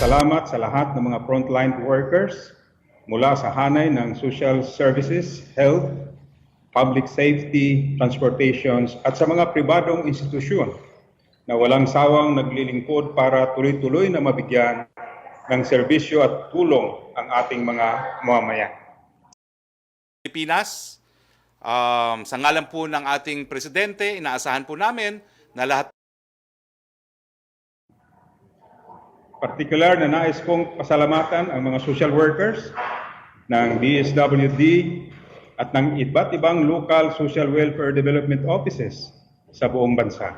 nagpapasalamat sa lahat ng mga frontline workers mula sa hanay ng social services, health, public safety, transportations at sa mga pribadong institusyon na walang sawang naglilingkod para tuloy-tuloy na mabigyan ng serbisyo at tulong ang ating mga mamamayan. Pilipinas, sa ngalan po ng ating presidente, inaasahan po namin na lahat. Partikular na nais kong pasalamatan ang mga social workers ng DSWD at ng iba't ibang local social welfare development offices sa buong bansa.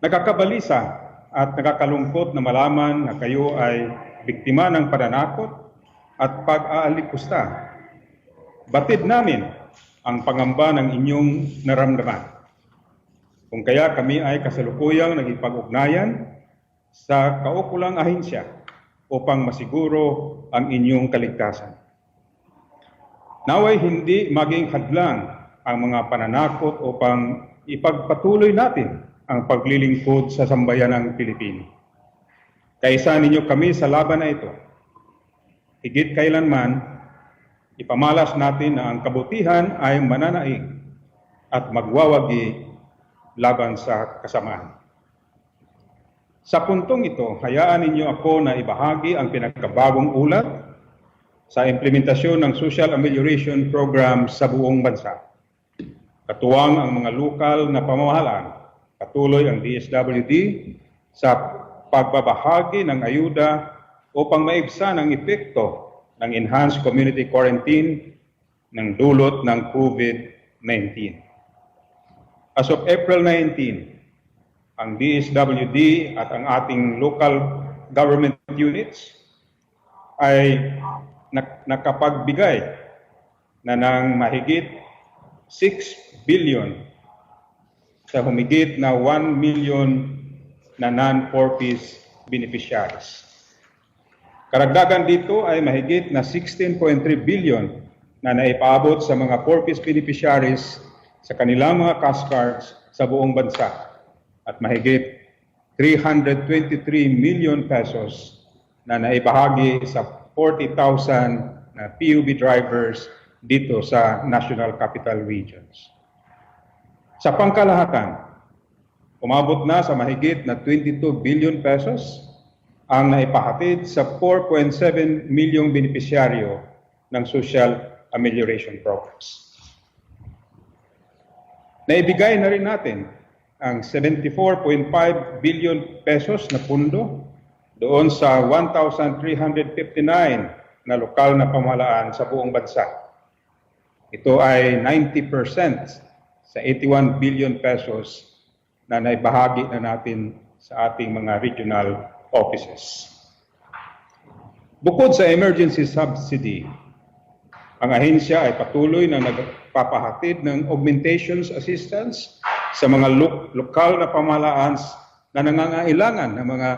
Nakakabalisa at nakakalungkot na malaman na kayo ay biktima ng pananakot at pag-aalikusta. Batid namin ang pangamba ng inyong naramdaman. Kung kaya kami ay kasalukuyang nagipag-ugnayan sa kaukulang ahensya upang masiguro ang inyong kaligtasan. Naway hindi maging hadlang ang mga pananakot upang ipagpatuloy natin ang paglilingkod sa sambayanang Pilipino. Kaisa ninyo kami sa laban na ito. Higit kailanman, ipamalas natin na ang kabutihan ay mananaig at magwawagi laban sa kasamaan. Sa puntong ito, hayaan ninyo ako na ibahagi ang pinagkabagong ulat sa implementasyon ng Social Amelioration Program sa buong bansa. Katuwang ang mga lokal na pamahalaan, patuloy ang DSWD sa pagbabahagi ng ayuda upang maibsan ang epekto ng enhanced community quarantine ng dulot ng COVID-19. As of April 19, ang DSWD at ang ating local government units ay nakapagbigay na ng mahigit 6 billion sa humigit na 1 million na non-4Ps beneficiaries. Karagdagan dito ay mahigit na 16.3 billion na naipaabot sa mga 4Ps beneficiaries sa kanilang mga cash cards sa buong bansa at mahigit 323 million pesos na naibahagi sa 40,000 na PUB drivers dito sa National Capital Regions. Sa pangkalahatan, umabot na sa mahigit na 22 billion pesos ang naipahatid sa 4.7 milyong benepisyaryo ng Social Amelioration Programs. Naibigay na rin natin ang 74.5 billion pesos na pundo doon sa 1,359 na lokal na pamahalaan sa buong bansa. Ito ay 90% sa 81 billion pesos na naibahagi na natin sa ating mga regional offices. Bukod sa emergency subsidy, ang ahensya ay patuloy na nagpapahatid ng augmentations assistance sa mga lokal na pamahalaan na nangangailangan ng mga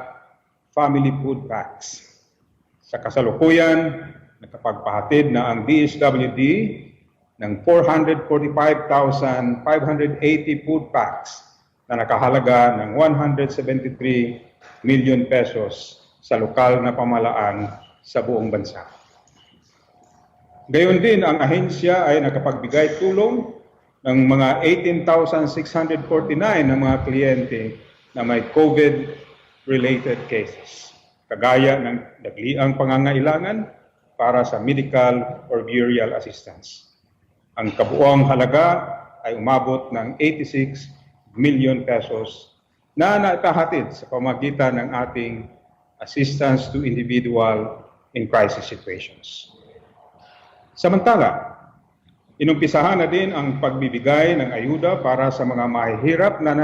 family food packs. Sa kasalukuyan, nakapagpahatid na ang DSWD ng 445,580 food packs na nakahalaga ng 173 million pesos sa lokal na pamahalaan sa buong bansa. Gayon din, ang ahensya ay nakapagbigay tulong ng mga 18,649 na mga kliyente na may COVID-related cases, kagaya ng dagliang pangangailangan para sa medical or burial assistance. Ang kabuuang halaga ay umabot ng 86 million pesos na naipahatid sa pamamagitan ng ating assistance to individual in crisis situations. Samantala, inumpisahan na din ang pagbibigay ng ayuda para sa mga mahihirap na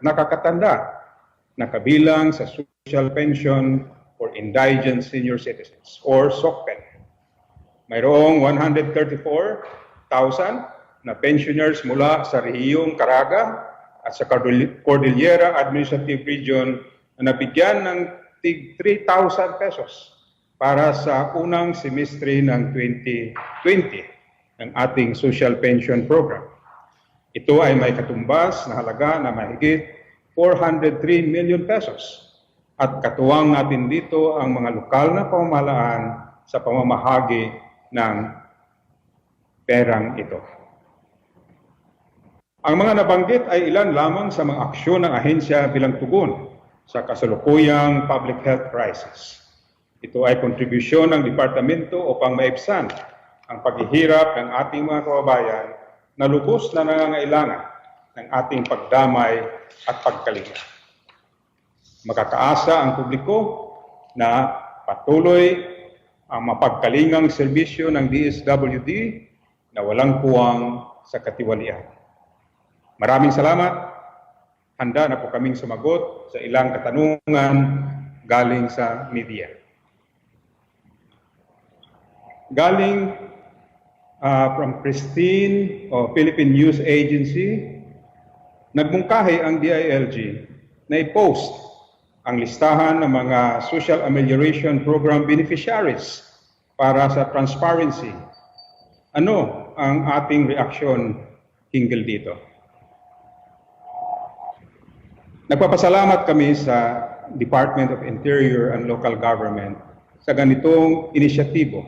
nakakatanda na kabilang sa Social Pension for Indigent Senior Citizens or SOCPEN. Mayroong 134,000 na pensioners mula sa rehiyong Caraga at sa Cordillera Administrative Region na nabigyan ng tig 3,000 pesos para sa unang semestre ng 2020 ng ating social pension program. Ito ay may katumbas na halaga na mahigit 403 million pesos at katuwang natin dito ang mga lokal na pamahalaan sa pamamahagi ng perang ito. Ang mga nabanggit ay ilan lamang sa mga aksyon ng ahensya bilang tugon sa kasalukuyang public health crisis. Ito ay kontribusyon ng departamento upang maibsan ang paghihirap ng ating mga kababayan na lubos na nangangailangan ng ating pagdamay at pagkalinga. Makakaasa ang publiko na patuloy ang mapagkalingang serbisyo ng DSWD na walang puwang sa katiwalian. Maraming salamat. Handa na po kaming sumagot sa ilang katanungan galing sa media. Galing from Pristine o Philippine News Agency, nagmungkahi ang DILG na i-post ang listahan ng mga Social Amelioration Program beneficiaries para sa transparency. Ano ang ating reaksyon hinggil dito? Nagpapasalamat kami sa Department of Interior and Local Government sa ganitong inisyatibo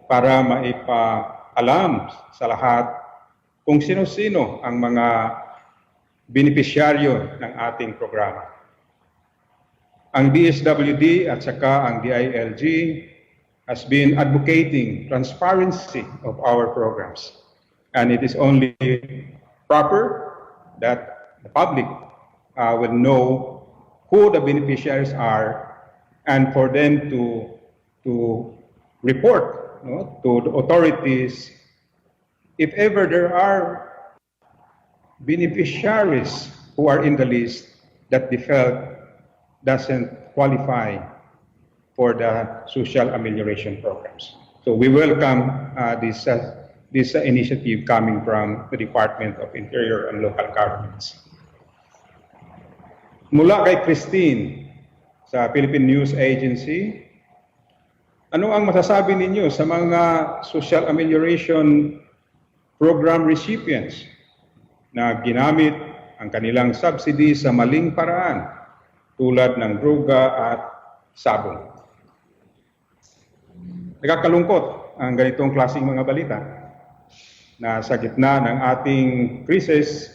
para maipaalam sa lahat kung sino-sino ang mga benepisyaryo ng ating programa. Ang DSWD at saka ang DILG has been advocating transparency of our programs. And it is only proper that the public will know who the beneficiaries are and for them to report to the authorities if ever there are beneficiaries who are in the list that they felt doesn't qualify for the social amelioration programs. So we welcome this initiative coming from the Department of Interior and Local Governments. Mula kay Christine sa Philippine News Agency, ano ang masasabi ninyo sa mga social amelioration program recipients na ginamit ang kanilang subsidy sa maling paraan tulad ng droga at sabong? Nakakalungkot ang ganitong klaseng mga balita na sa gitna ng ating krisis,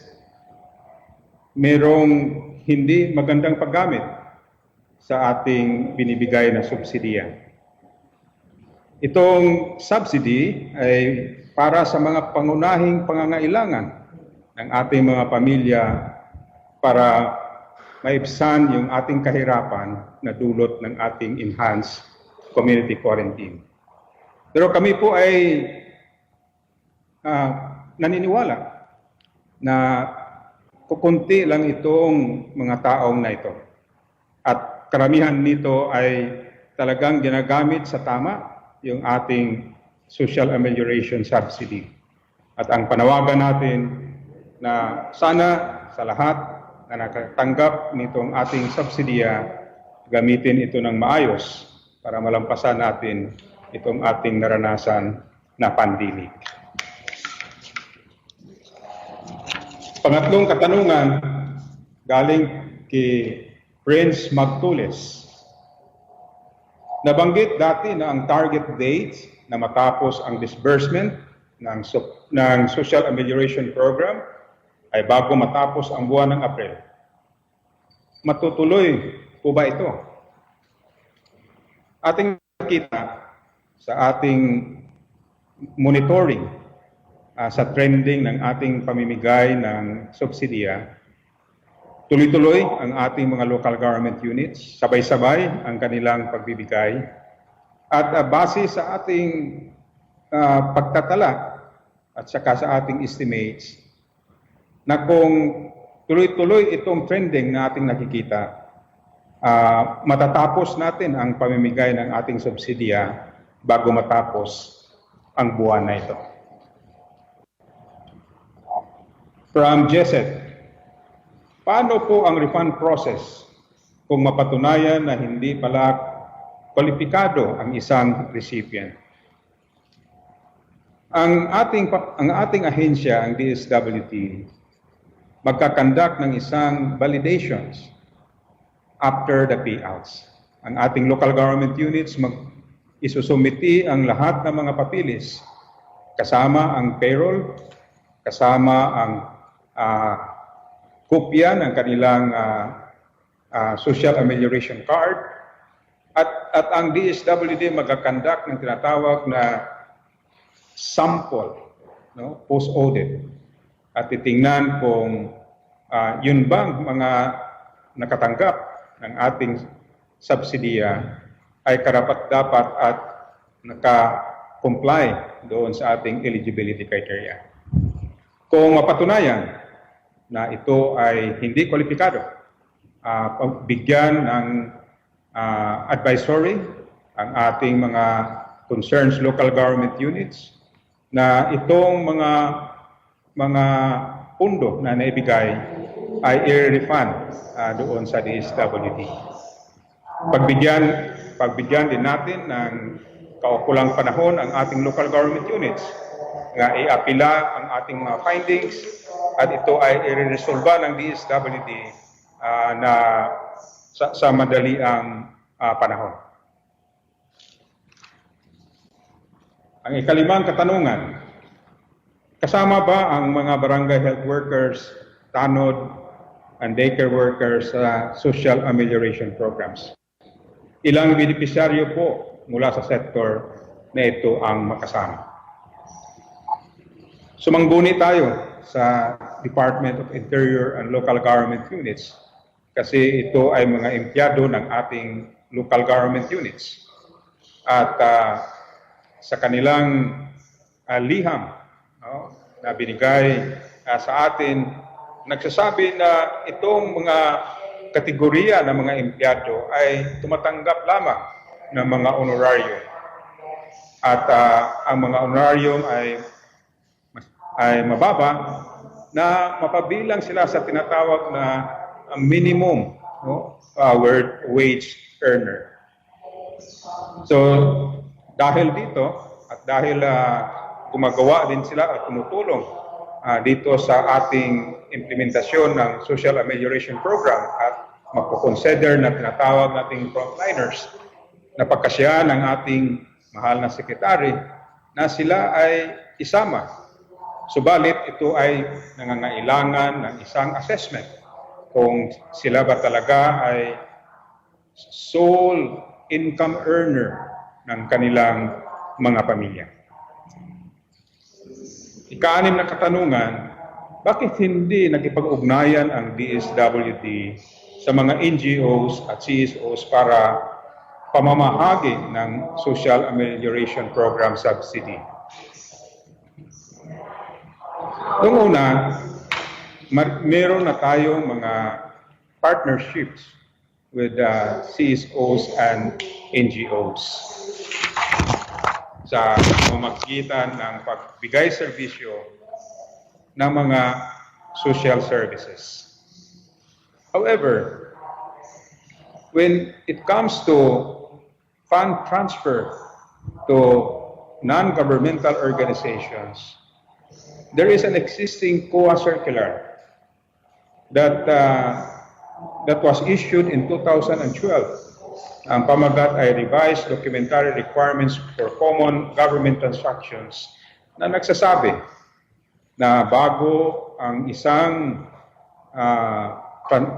merong hindi magandang paggamit sa ating binibigay na subsidiya. Itong subsidy ay para sa mga pangunahing pangangailangan ng ating mga pamilya para maibsan yung ating kahirapan na dulot ng ating enhanced community quarantine. Pero kami po ay naniniwala na kukunti lang itong mga taong na ito. At karamihan nito ay talagang ginagamit sa tama yung ating social amelioration subsidy. At ang panawagan natin na sana sa lahat na nakatanggap nitong ating subsidiya, gamitin ito ng maayos para malampasan natin itong ating naranasan na pandemic. Pangatlong katanungan galing kay Prince Magtules. Nabanggit dati na ang target date na matapos ang disbursement ng Social Amelioration Program ay bago matapos ang buwan ng Abril. Matutuloy po ba ito? Ating nakita sa ating monitoring sa trending ng ating pamimigay ng subsidiya, tuloy-tuloy ang ating mga local government units, sabay-sabay ang kanilang pagbibigay. At base sa ating pagtatala at saka sa ating estimates, na kung tuloy-tuloy itong trending na ating nakikita, matatapos natin ang pamimigay ng ating subsidiya bago matapos ang buwan na ito. From Jesset, paano po ang refund process kung mapatunayan na hindi pala kwalipikado ang isang recipient? Ang ating ahensya, ang DSWD, magkakandak ng isang validations after the payouts. Ang ating local government units isusumiti ang lahat ng mga papilis kasama ang payroll, kasama ang kopya ng kanilang social amelioration card, at ang DSWD magkakandak ng tinatawag na sample, no, post-audit, at titingnan kung yun bang mga nakatanggap ng ating subsidiya ay karapat-dapat at naka-comply doon sa ating eligibility criteria. Kung mapatunayan na ito ay hindi kwalipikado, bigyan ng advisory ang ating mga concerns local government units na itong mga pundo na naibigay ay i-refund doon sa DSWD. Pagbigyan din natin ng kaukulang panahon ang ating local government units na i-apila ang ating mga findings at ito ay i-resolva ng DSWD na sa madaliang panahon. Ang ikalimang katanungan, kasama ba ang mga barangay health workers, tanod, and daycare workers sa social amelioration programs? Ilang benepisyaryo po mula sa sektor na ito ang makasama. Sumangguni tayo sa Department of Interior and Local Government Units kasi ito ay mga empleyado ng ating local government units. At sa kanilang liham na binigay sa atin, nagsasabi na itong mga kategorya ng mga empleyado ay tumatanggap lamang ng mga honorarium. At ang mga honorarium ay mababa na mapabilang sila sa tinatawag na minimum wage earner. So, dahil dito at dahil gumagawa din sila at tumutulong dito sa ating implementasyon ng Social Amelioration Program at magpo-consider na tinatawag nating frontliners na pagkasya ng ating mahal na sekretary na sila ay isama. Subalit ito ay nangangailangan ng isang assessment kung sila ba talaga ay sole income earner ng kanilang mga pamilya. Ika-anim na katanungan, bakit hindi nakipag-ugnayan ang DSWD sa mga NGOs at CSOs para pamamahagi ng Social Amelioration Program subsidy? Noong una, meron na tayong mga partnerships with CSOs and NGOs sa pamamagitan ng pagbigay serbisyo ng mga social services. However, when it comes to fund transfer to non-governmental organizations, there is an existing COA circular that was issued in 2012. Ang pamagat ay Revised Documentary Requirements for Common Government Transactions na nagsasabi na bago ang isang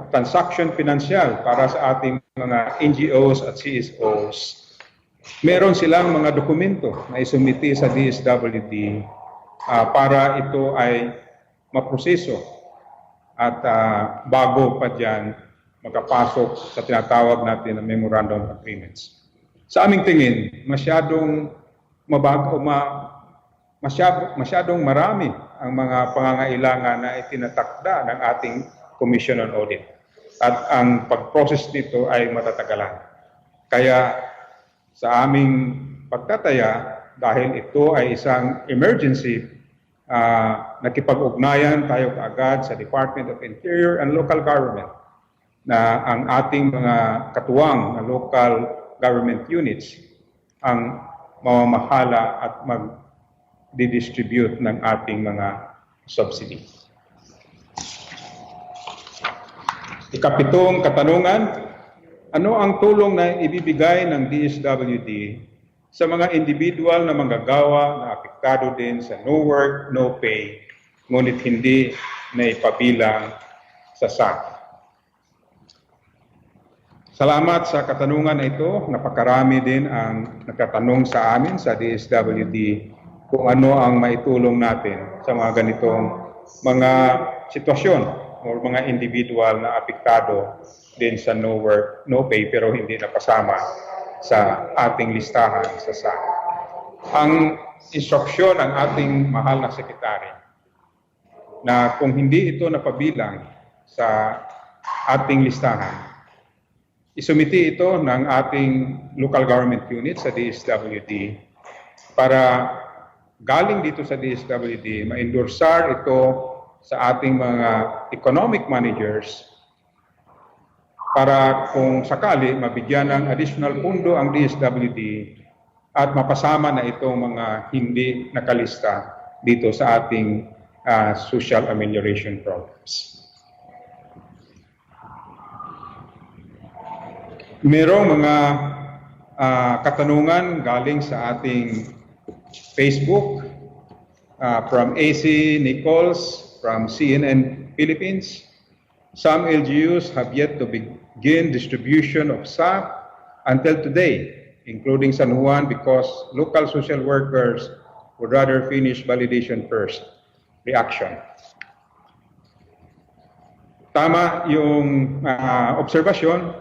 transaction pinansyal para sa ating mga NGOs at CSOs, meron silang mga dokumento na isumiti sa DSWD para ito ay maproseso at bago pa dyan makapasok sa tinatawag natin na Memorandum of Agreements. Sa aming tingin, masyadong marami ang mga pangangailangan na itinatakda ng ating Commission on Audit. At ang pag-process nito ay matatagalan. Kaya sa aming pagtataya, dahil ito ay isang emergency, nakipag-ugnayan tayo kaagad sa Department of Interior and Local Government na ang ating mga katuwang na local government units ang mamamahala at mag-distribute ng ating mga subsidy. Ikapitong katanungan, Ano ang tulong na ibibigay ng DSWD sa mga individual na manggagawa na apektado din sa no work, no pay, ngunit hindi na ipabilang sa SAC? Salamat sa katanungan na ito. Napakarami din ang nagtatanong sa amin sa DSWD kung ano ang maitulong natin sa mga ganitong mga sitwasyon o mga individual na apektado din sa no work, no pay pero hindi napasama sa ating listahan sa SAC. Ang instruksyon ng ating mahal na sekretary na kung hindi ito napabilang sa ating listahan, isumiti ito ng ating local government unit sa DSWD para galing dito sa DSWD, ma-endorsar ito sa ating mga economic managers para kung sakali mabigyan ng additional pundo ang DSWD at mapasama na itong mga hindi nakalista dito sa ating social amelioration programs. Merong mga katanungan galing sa ating Facebook from AC Nichols from CNN Philippines. Some LGUs have yet to begin distribution of SAP until today, including San Juan, because local social workers would rather finish validation first. Reaction. Tama yung obserbasyon.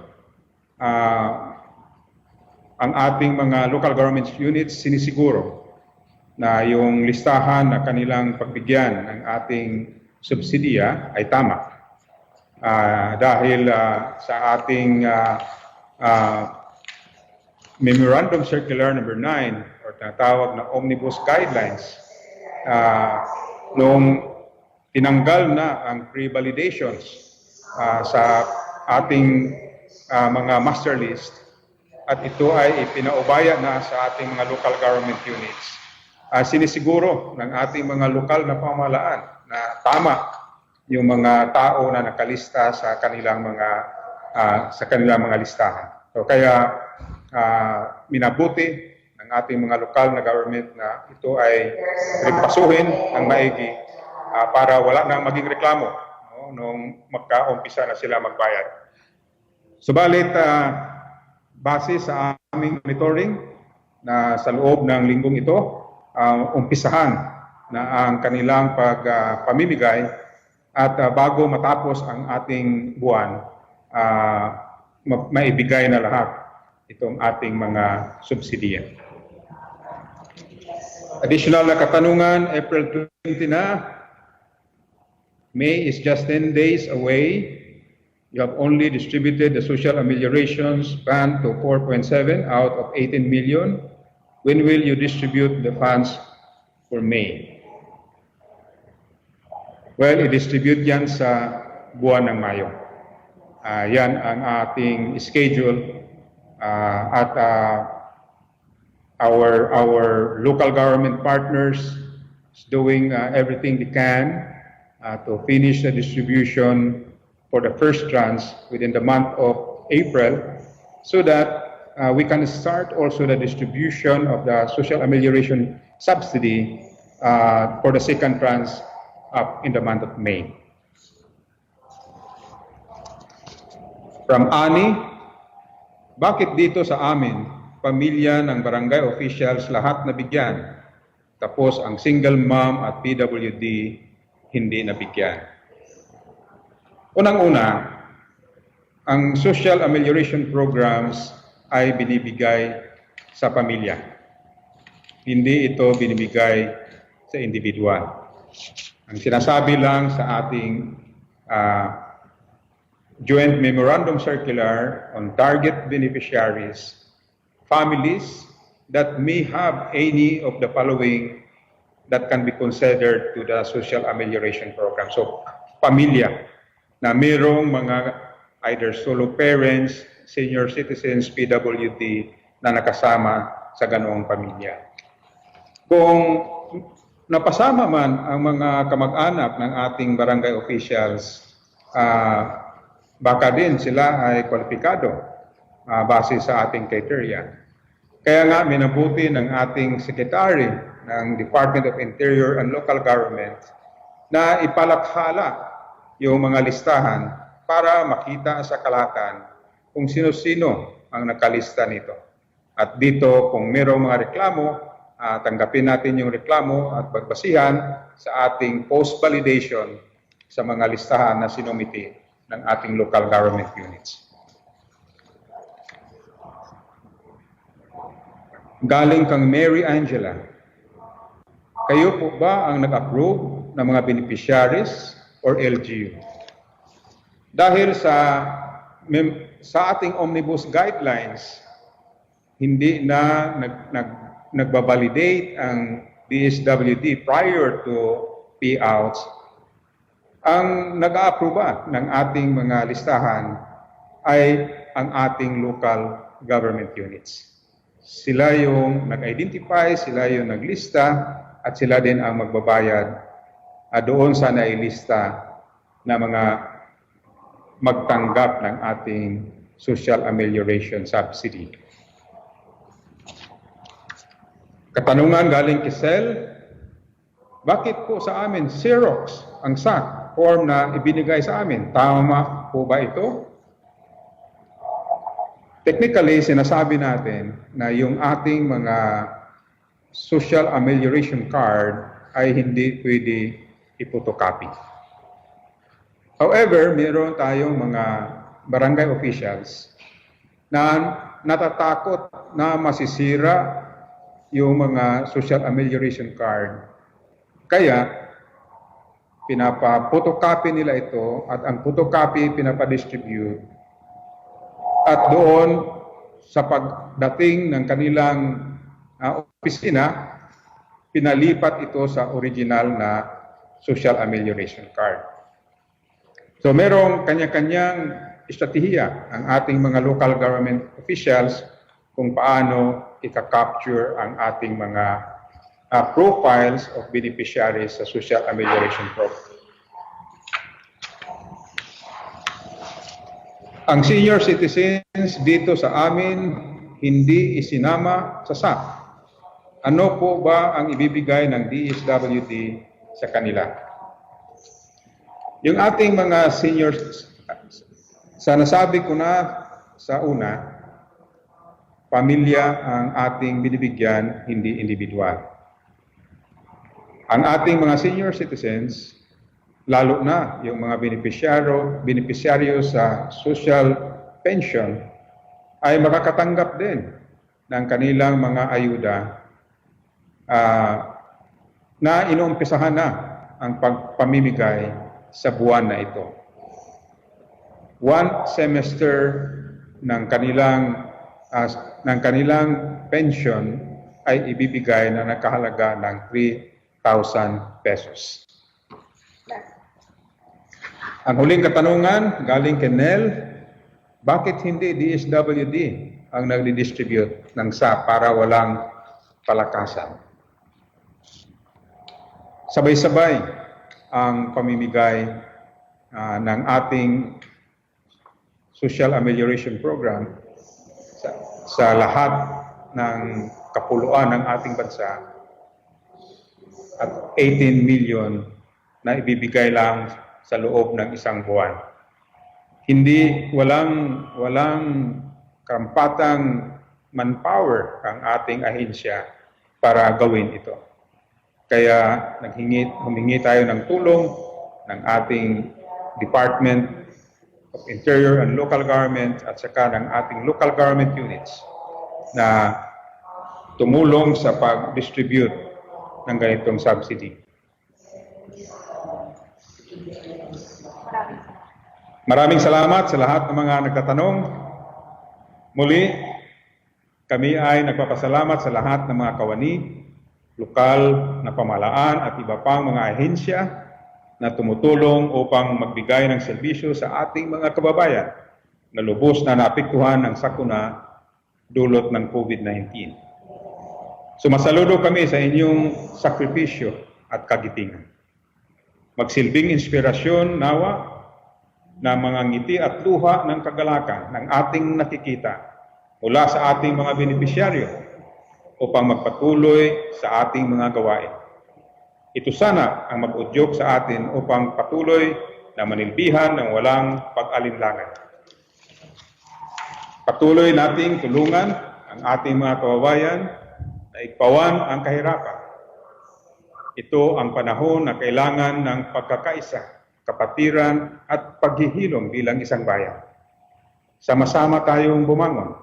Ang ating mga local government units sinisiguro na yung listahan na kanilang pagbigyan ng ating subsidiya ay tama. Dahil sa ating Memorandum Circular number 9 or tinatawag na Omnibus Guidelines, noong tinanggal na ang pre-validations sa ating mga master list at ito ay ipinaubaya na sa ating mga local government units, sinisiguro ng ating mga lokal na pamahalaan na tama yung mga tao na nakalista sa kanilang mga listahan. So kaya minabuti ng ating mga lokal na government na ito ay ripasuhin ng maigi para wala nang maging reklamo nung magka-umpisa na sila magbayad. Subalit base sa aming monitoring na sa loob ng linggong ito, umpisahan na ang kanilang pagpamimigay at bago matapos ang ating buwan, maibigay na lahat itong ating mga subsidiya. Additional na katanungan, April 20 na, May is just 10 days away. You have only distributed the social ameliorations fund to 4.7 out of 18 million. When will you distribute the funds for May? Well, i-distribute yan sa buwan ng Mayo. Yan ang ating schedule at our local government partners is doing everything they can to finish the distribution for the first tranche within the month of April so that we can start also the distribution of the social amelioration subsidy for the second tranche up in the month of May. From Ani, bakit dito sa amin, pamilya ng barangay officials lahat nabigyan, tapos ang single mom at PWD hindi nabigyan? Unang-una, ang social amelioration programs ay binibigay sa pamilya. Hindi ito binibigay sa individual. Ang sinasabi lang sa ating Joint Memorandum Circular on Target Beneficiaries, families that may have any of the following that can be considered to the social amelioration program. So, pamilya na mayroong mga either solo parents, senior citizens, PWD na nakasama sa ganoong pamilya. Kung napasama man ang mga kamag-anak ng ating barangay officials, baka din sila ay kwalipikado base sa ating criteria. Kaya nga minabuti ng ating Secretary ng Department of Interior and Local Government na ipalakhala yung mga listahan para makita sa kalahatan kung sino-sino ang nakalista nito. At dito, kung mayroong mga reklamo, tanggapin natin yung reklamo at pagbasihan sa ating post-validation sa mga listahan na sinumiti ng ating local government units. Galing kang Mary Angela, kayo po ba ang nag-approve ng mga beneficiaries or LGU? Dahil sa ating omnibus guidelines, hindi na nagbabalidate ang DSWD prior to payouts, ang nag-aaproba ng ating mga listahan ay ang ating local government units. Sila yung nag-identify, sila yung naglista, at sila din ang magbabayad doon sa nailista na mga magtanggap ng ating social amelioration subsidy. Katanungan galing kay Sel, bakit po sa amin Xerox ang SAC form na ibinigay sa amin? Tama po ba ito? Technically, sinasabi natin na yung ating mga social amelioration card ay hindi pwede ipotocopy. However, meron tayong mga barangay officials na natatakot na masisira yung mga social amelioration card. Kaya, pinapa-photocopy nila ito at ang photocopy pinapa-distribute. At doon, sa pagdating ng kanilang opisina, pinalipat ito sa original na social amelioration card. So merong kanya-kanyang estratehiya ang ating mga local government officials kung paano ika-capture ang ating mga profiles of beneficiaries sa social amelioration program. Ang senior citizens dito sa amin hindi isinama sa SAC. Ano po ba ang ibibigay ng DSWD sa kanila? Yung ating mga seniors, sa nasabi ko na sa una, pamilya ang ating binibigyan, hindi individual. Ang ating mga senior citizens, lalo na yung mga benepisyaryo sa social pension, ay makakatanggap din ng kanilang mga ayuda na inuumpisahan na ang pagpamimigay sa buwan na ito. One semester ng kanilang pension ay ibibigay na nakahalaga ng 3,000 pesos. Ang huling katanungan galing kay Nel, bakit hindi DSWD ang nagdi-distribute ng SAP para walang palakasan? Sabay-sabay ang pamimigay ng ating social amelioration program sa lahat ng kapuluan ng ating bansa at 18 million na ibibigay lang sa loob ng isang buwan. Hindi, walang karampatang manpower ang ating ahensya para gawin ito. Kaya humingi tayo ng tulong ng ating Department of Interior and Local Government at saka ng ating local government units na tumulong sa pag-distribute ng ganitong subsidy. Maraming salamat sa lahat ng mga nagtatanong. Muli, kami ay nagpapasalamat sa lahat ng mga kawani, lokal na pamahalaan at iba pang mga ahensya na tumutulong upang magbigay ng serbisyo sa ating mga kababayan na lubos na naapektuhan ng sakuna dulot ng COVID-19. Sumasaludo kami sa inyong sakripisyo at kagitingan. Magsilbing inspirasyon nawa na mga ngiti at luha ng kagalakan ng ating nakikita mula sa ating mga benepisyaryo upang magpatuloy sa ating mga gawain. Ito sana ang mag-udyok sa atin upang patuloy na manilbihan ng walang pag-alinlangan. Patuloy nating tulungan ang ating mga kababayan na igpawan ang kahirapan. Ito ang panahon na kailangan ng pagkakaisa, kapatiran at paghihilom bilang isang bayan. Sama-sama tayong bumangon.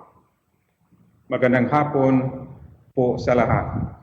Magandang hapon po sa lahat.